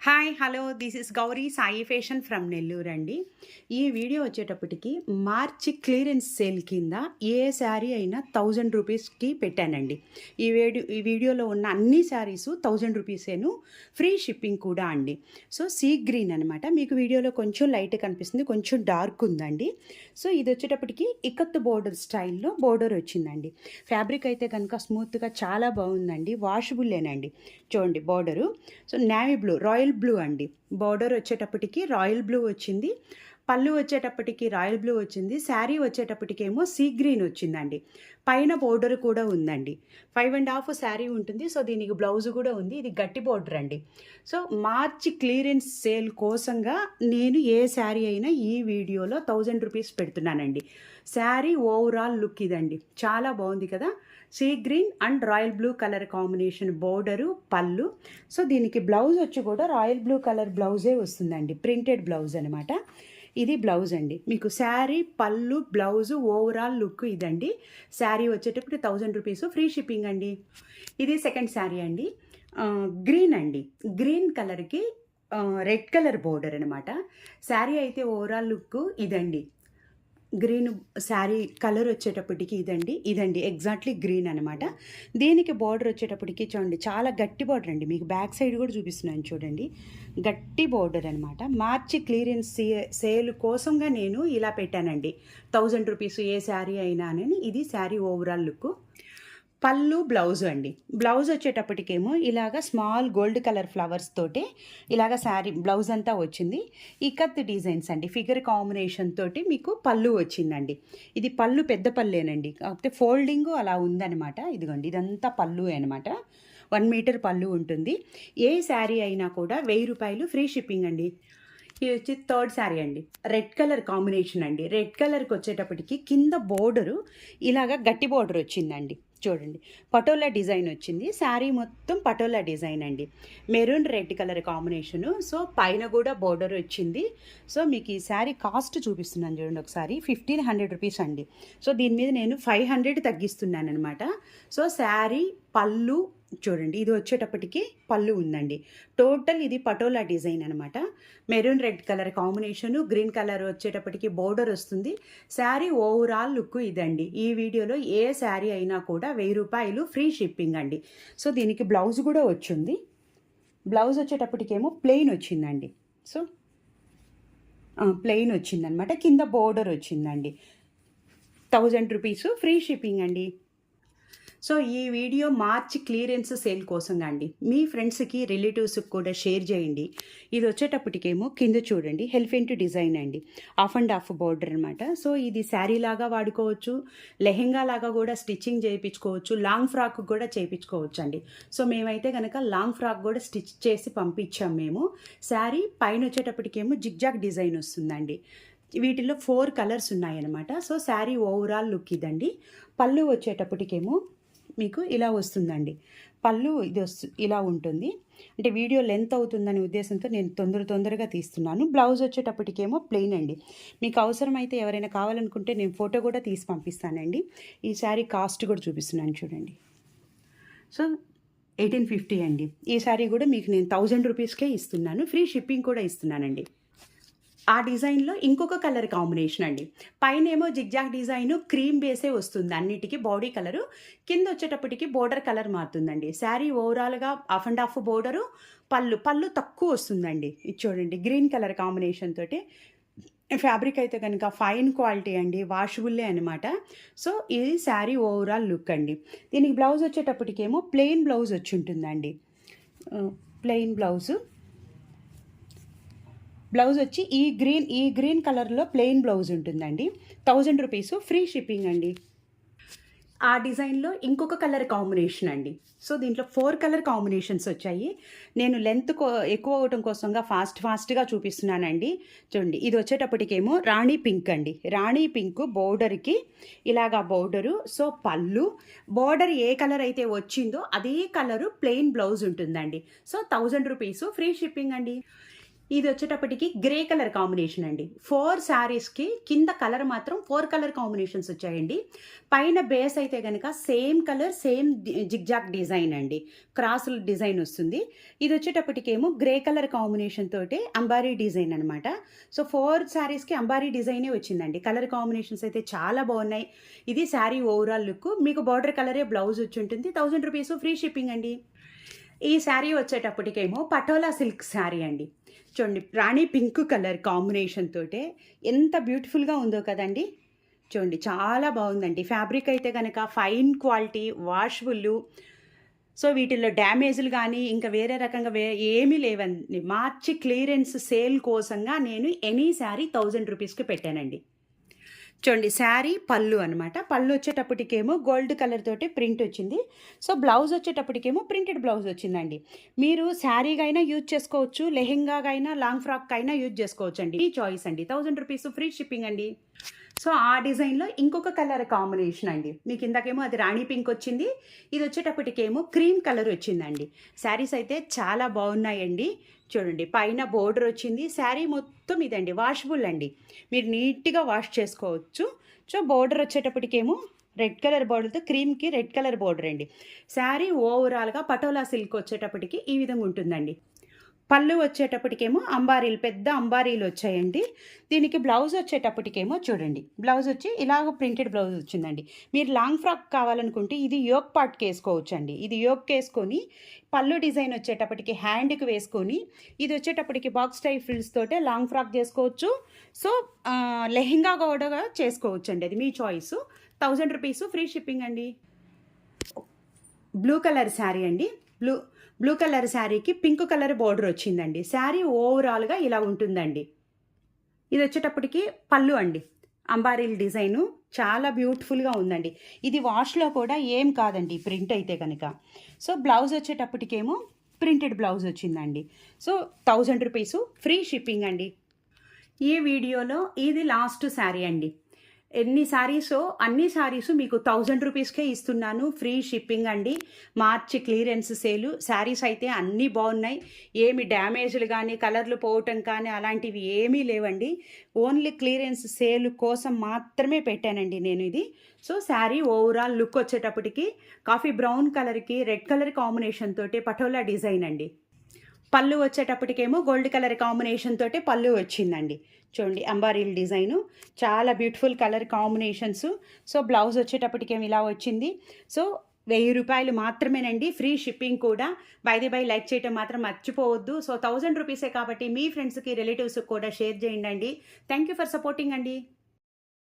Hi hello this is Gauri Sai fashion from Nellore అండి. ఈ video వచ్చేటప్పటికి మార్చి క్లియరెన్స్ సేల్ కింద ఏ శారీ అయినా 1000 రూపీస్కి పెట్టానండి. ఈ వీడియోలో ఉన్న అన్ని శారీస్ 1000 రూపీసేను, ఫ్రీ షిప్పింగ్ కూడా అండి. సో సీ గ్రీన్ అనమాట. మీకు వీడియోలో కొంచెం లైట్ కనిపిస్తుంది, కొంచెం డార్క్ ఉందండి. సో ఇది వచ్చేటప్పటికి ఇక్కత్ బోర్డర్ స్టైల్లో బోర్డర్ వచ్చిందండి. ఫ్యాబ్రిక్ అయితే కనుక స్మూత్గా చాలా బాగుందండి, వాషబుల్లేనండి. చూడండి border. So navy blue, royal blue అండి. బార్డర్ వచ్చేటప్పటికి రాయల్ బ్లూ వచ్చింది, పళ్ళు వచ్చేటప్పటికి రాయల్ బ్లూ వచ్చింది, శారీ వచ్చేటప్పటికేమో సీ గ్రీన్ వచ్చిందండి. పైన బోర్డర్ కూడా ఉందండి. 5.5 శారీ ఉంటుంది. సో దీనికి బ్లౌజ్ కూడా ఉంది. ఇది గట్టి బోర్డర్ అండి. సో మార్చి క్లియరెన్స్ సేల్ కోసంగా నేను ఏ శారీ అయినా ఈ వీడియోలో 1000 రూపీస్ పెడుతున్నానండి. శారీ ఓవరాల్ లుక్ ఇదండి, చాలా బాగుంది కదా. Sea green and royal blue colour combination border, పళ్ళు. సో దీనికి బ్లౌజ్ వచ్చి కూడా రాయల్ బ్లూ కలర్ బ్లౌజే వస్తుందండి, ప్రింటెడ్ బ్లౌజ్ అనమాట. ఇది బ్లౌజ్ అండి. మీకు శారీ, పళ్ళు, బ్లౌజు ఓవరాల్ లుక్ ఇదండి. శారీ వచ్చేటప్పుడు 1000 రూపీస్, ఫ్రీ షిప్పింగ్ అండి. ఇది సెకండ్ శారీ అండి. గ్రీన్ అండి. గ్రీన్ కలర్కి రెడ్ కలర్ బోర్డర్ అనమాట. శారీ అయితే ఓవరాల్ లుక్ ఇదండి. గ్రీన్ శారీ కలర్ వచ్చేటప్పటికి ఇదండి ఎగ్జాక్ట్లీ గ్రీన్ అనమాట. దీనికి బార్డర్ వచ్చేటప్పటికి చూడండి, చాలా గట్టి బార్డర్ అండి. మీకు బ్యాక్ సైడ్ కూడా చూపిస్తున్నాను చూడండి, గట్టి బార్డర్ అనమాట. మార్చి క్లియరెన్స్ సేల్ కోసంగా నేను ఇలా పెట్టానండి. 1000 రూపీస్ ఏ శారీ అయినా అని. ఇది శారీ ఓవరాల్ లుక్. పళ్ళు, బ్లౌజ్ అండి. బ్లౌజ్ వచ్చేటప్పటికేమో ఇలాగ స్మాల్ గోల్డ్ కలర్ ఫ్లవర్స్ తోటి ఇలాగ శారీ బ్లౌజ్ అంతా వచ్చింది. ఇకత్ డిజైన్స్ అండి, ఫిగర్ కాంబినేషన్ తోటి మీకు పళ్ళు వచ్చిందండి. ఇది పళ్ళు పెద్ద పళ్ళేనండి, కాకపోతే ఫోల్డింగ్ అలా ఉందన్నమాట. ఇదిగోండి, ఇదంతా పళ్ళు అనమాట. 1 మీటర్ పళ్ళు ఉంటుంది. ఏ శారీ అయినా కూడా 1000 రూపాయలు, ఫ్రీ షిప్పింగ్ అండి. ఇది వచ్చి థర్డ్ శారీ అండి. రెడ్ కలర్ కాంబినేషన్ అండి. రెడ్ కలర్కి వచ్చేటప్పటికి కింద బోర్డరు ఇలాగ గట్టి బోర్డర్ వచ్చిందండి. చూడండి, పటోలా డిజైన్ వచ్చింది. శారీ మొత్తం పటోలా డిజైన్ అండి. Maroon red colour combination. So పైన కూడా బోర్డర్ వచ్చింది. సో మీకు ఈ శారీ కాస్ట్ చూపిస్తున్నాను చూడండి ఒకసారి. 1500 రూపీస్ అండి. సో దీని మీద నేను 500 తగ్గిస్తున్నాను అనమాట. సో శారీ, పళ్ళు చూడండి, ఇది వచ్చేటప్పటికి పళ్ళు ఉందండి. టోటల్ ఇది పటోలా డిజైన్ అనమాట. Maroon red colour combination, green colour వచ్చేటప్పటికి బోర్డర్ వస్తుంది. శారీ ఓవరాల్ లుక్ ఇదండి. ఈ వీడియోలో ఏ శారీ అయినా కూడా 1000 రూపాయలు, ఫ్రీ షిప్పింగ్ అండి. సో దీనికి బ్లౌజ్ కూడా వచ్చింది. బ్లౌజ్ వచ్చేటప్పటికేమో ప్లెయిన్ వచ్చిందండి. సో ప్లెయిన్ వచ్చిందనమాట. కింద బోర్డర్ వచ్చిందండి. 1000 రూపీస్, ఫ్రీ షిప్పింగ్ అండి. సో ఈ వీడియో మార్చి క్లియరెన్స్ సేల్ కోసంగా అండి. మీ ఫ్రెండ్స్కి, రిలేటివ్స్కి కూడా షేర్ చేయండి. ఇది వచ్చేటప్పటికేమో కింద చూడండి, హెల్ఫెంట్ డిజైన్ అండి. హాఫ్ అండ్ హాఫ్ బోర్డర్ అనమాట. సో ఇది శారీ లాగా వాడుకోవచ్చు, లెహెంగా లాగా కూడా స్టిచ్చింగ్ చేయించుకోవచ్చు, లాంగ్ ఫ్రాక్ కూడా చేయించుకోవచ్చు అండి. సో మేమైతే కనుక లాంగ్ ఫ్రాక్ కూడా స్టిచ్ చేసి పంపించాం మేము. శారీ పైన వచ్చేటప్పటికేమో జిగ్జాగ్ డిజైన్ వస్తుందండి. వీటిలో 4 కలర్స్ ఉన్నాయన్నమాట. సో శారీ ఓవరాల్ లుక్ ఇదండి. పళ్ళు వచ్చేటప్పటికేమో మీకు ఇలా వస్తుందండి. పళ్ళు ఇది ఇలా ఉంటుంది. అంటే వీడియో లెంత్ అవుతుందనే ఉద్దేశంతో నేను తొందరగా తీస్తున్నాను. బ్లౌజ్ వచ్చేటప్పటికేమో ప్లెయిన్ అండి. మీకు అవసరమైతే ఎవరైనా కావాలనుకుంటే నేను ఫోటో కూడా తీసి పంపిస్తానండి. ఈ శారీ కాస్ట్ కూడా చూపిస్తున్నాను చూడండి. సో 1850 అండి. ఈ శారీ కూడా మీకు నేను 1000 రూపీస్కే ఇస్తున్నాను, ఫ్రీ షిప్పింగ్ కూడా ఇస్తున్నానండి. ఆ డిజైన్లో ఇంకొక కలర్ కాంబినేషన్ అండి. పైన ఏమో జిగ్జాగ్ డిజైన్, క్రీమ్ బేసే వస్తుంది అన్నిటికీ, బాడీ కలరు. కింద వచ్చేటప్పటికి బోర్డర్ కలర్ మారుతుందండి. శారీ ఓవరాల్గా హాఫ్ అండ్ హాఫ్ బోర్డరు, పళ్ళు తక్కువ వస్తుందండి. ఇది చూడండి, గ్రీన్ కలర్ కాంబినేషన్ తోటి. ఫ్యాబ్రిక్ అయితే కనుక ఫైన్ క్వాలిటీ అండి, వాషబుల్లే అనమాట. సో ఇది శారీ ఓవరాల్ లుక్ అండి. దీనికి బ్లౌజ్ వచ్చేటప్పటికేమో ప్లెయిన్ బ్లౌజ్ వచ్చి ఉంటుందండి. ప్లెయిన్ బ్లౌజ్ వచ్చి ఈ గ్రీన్ కలర్లో ప్లెయిన్ బ్లౌజ్ ఉంటుందండి. 1000 రూపీస్, ఫ్రీ షిప్పింగ్ అండి. ఆ డిజైన్లో ఇంకొక కలర్ కాంబినేషన్ అండి. సో దీంట్లో 4 కలర్ కాంబినేషన్స్ వచ్చాయి. నేను లెంత్ ఎక్కువ అవటం కోసంగా ఫాస్ట్గా చూపిస్తున్నానండి. చూడండి, ఇది వచ్చేటప్పటికేమో రాణి పింక్ అండి. రాణి పింక్ బోర్డర్కి ఇలాగా బోర్డరు. సో పళ్ళు, బోర్డర్ ఏ కలర్ అయితే వచ్చిందో అదే కలరు ప్లెయిన్ బ్లౌజ్ ఉంటుందండి. సో 1000 రూపీస్, ఫ్రీ షిప్పింగ్ అండి. ఇది వచ్చేటప్పటికి గ్రే కలర్ కాంబినేషన్ అండి. 4 శారీస్‌కి కింద కలర్ మాత్రం 4 కలర్ కాంబినేషన్స్ వచ్చాయండి. పైన బేస్ అయితే గనక same colour, same zigzag design అండి. క్రాసుల డిజైన్ వస్తుంది. ఇది వచ్చేటప్పటికేమో గ్రే కలర్ కాంబినేషన్ తోటి అంబారీ డిజైన్ అనమాట. సో 4 శారీస్‌కి అంబారీ డిజైనే వచ్చిందండి. కలర్ కాంబినేషన్స్ అయితే చాలా బాగున్నాయి. ఇది శారీ ఓవరాల్ లుక్. మీకు బార్డర్ కలరే బ్లౌజ్ వచ్చి ఉంటుంది. 1000 రూపీస్ ఫ్రీ షిప్పింగ్ అండి. ఈ శారీ వచ్చేటప్పటికేమో పటోలా సిల్క్ శారీ అండి. చూడండి, రాణి పింక్ కలర్ కాంబినేషన్ తోటే ఎంత బ్యూటిఫుల్గా ఉందో కదండి. చూడండి, చాలా బాగుందండి. ఫ్యాబ్రిక్ అయితే కనుక ఫైన్ క్వాలిటీ, వాషబుల్. సో వీటిల్లో డ్యామేజ్లు కానీ ఇంకా వేరే రకంగా ఏమీ లేవండి. మార్చి క్లియరెన్స్ సేల్ కోసంగా నేను ఎనీ శారీ 1000 రూపీస్కి పెట్టానండి. చూడండి, శారీ పళ్ళు అనమాట. పళ్ళు వచ్చేటప్పటికేమో గోల్డ్ కలర్ తోటి ప్రింట్ వచ్చింది. సో బ్లౌజ్ వచ్చేటప్పటికేమో ప్రింటెడ్ బ్లౌజ్ వచ్చిందండి. మీరు శారీగా అయినా యూజ్ చేసుకోవచ్చు, లెహెంగాగా అయినా, లాంగ్ ఫ్రాక్ అయినా యూజ్ చేసుకోవచ్చు అండి. ఈ చాయిస్ అండి. 1000 రూపీస్ ఫ్రీ షిప్పింగ్ అండి. సో ఆ డిజైన్లో ఇంకొక కలర్ కాంబినేషన్ అండి. మీకు ఇందాకేమో అది రాణి పింక్ వచ్చింది. ఇది వచ్చేటప్పటికేమో క్రీమ్ కలర్ వచ్చిందండి. శారీస్ అయితే చాలా బాగున్నాయండి. చూడండి, పైన బోర్డర్ వచ్చింది. శారీ మొత్తం ఇదండి, వాషబుల్ అండి. మీరు నీట్గా వాష్ చేసుకోవచ్చు. సో బోర్డర్ వచ్చేటప్పటికేమో రెడ్ కలర్ బోర్డర్తో క్రీమ్కి రెడ్ కలర్ బోర్డర్ అండి. శారీ ఓవరాల్గా పటోలా సిల్క్ వచ్చేటప్పటికి ఈ విధంగా ఉంటుందండి. పళ్ళు వచ్చేటప్పటికేమో అంబారీలు, పెద్ద అంబారీలు వచ్చాయండి. దీనికి బ్లౌజ్ వచ్చేటప్పటికేమో చూడండి, బ్లౌజ్ వచ్చి ఇలాగ ప్రింటెడ్ బ్లౌజ్ వచ్చిందండి. మీరు లాంగ్ ఫ్రాక్ కావాలనుకుంటే ఇది యోక్ పార్ట్కి వేసుకోవచ్చు అండి. ఇది యోక్ వేసుకొని పళ్ళు డిజైన్ వచ్చేటప్పటికి హ్యాండ్కి వేసుకొని, ఇది వచ్చేటప్పటికి బాక్స్ టైప్ ఫ్రిల్స్ తోటే లాంగ్ ఫ్రాక్ చేసుకోవచ్చు. సో లెహెంగా కూడా చేసుకోవచ్చు అండి. అది మీ చాయిస్. 1000 రూపీస్ ఫ్రీ షిప్పింగ్ అండి. బ్లూ కలర్ శారీ అండి. బ్లూ కలర్ శారీకి పింక్ కలర్ బోర్డర్ వచ్చిందండి. శారీ ఓవరాల్గా ఇలా ఉంటుందండి. ఇది వచ్చేటప్పటికి పళ్ళు అండి. అంబారీల్ డిజైను చాలా బ్యూటిఫుల్గా ఉందండి. ఇది వాష్లో కూడా ఏం కాదండి ప్రింట్ అయితే కనుక. సో బ్లౌజ్ వచ్చేటప్పటికేమో ప్రింటెడ్ బ్లౌజ్ వచ్చిందండి. సో 1000 రూపీస్ ఫ్రీ షిప్పింగ్ అండి. ఈ వీడియోలో ఇది లాస్ట్ శారీ అండి. ఎన్ని శారీసో అన్ని శారీసు మీకు 1000 రూపీస్కే ఇస్తున్నాను. ఫ్రీ షిప్పింగ్ అండి. మార్చి క్లియరెన్స్ సేలు. శారీస్ అయితే అన్నీ బాగున్నాయి. ఏమి డ్యామేజ్లు కానీ, కలర్లు పోవటం కానీ అలాంటివి ఏమీ లేవండి. ఓన్లీ క్లియరెన్స్ సేల్ కోసం మాత్రమే పెట్టానండి నేను ఇది. సో శారీ ఓవరాల్ లుక్ వచ్చేటప్పటికి కాఫీ బ్రౌన్ కలర్కి రెడ్ కలర్ కాంబినేషన్ తోటి పటోలా డిజైన్ అండి. పళ్ళు వచ్చేటప్పటికేమో గోల్డ్ కలర్ కాంబినేషన్ తోటి పళ్ళు వచ్చిందండి. చూడండి, అంబారీల్ డిజైను చాలా beautiful colour combinations. So blouse వచ్చేటప్పటికేమో ఇలా వచ్చింది. సో 1000 రూపాయలు మాత్రమేనండి. ఫ్రీ షిప్పింగ్ కూడా. బై లైక్ చేయటం మాత్రం మర్చిపోవద్దు. సో 1000 రూపీసే కాబట్టి మీ ఫ్రెండ్స్కి, రిలేటివ్స్కి కూడా షేర్ చేయండి. థ్యాంక్ యూ ఫర్ సపోర్టింగ్ అండి.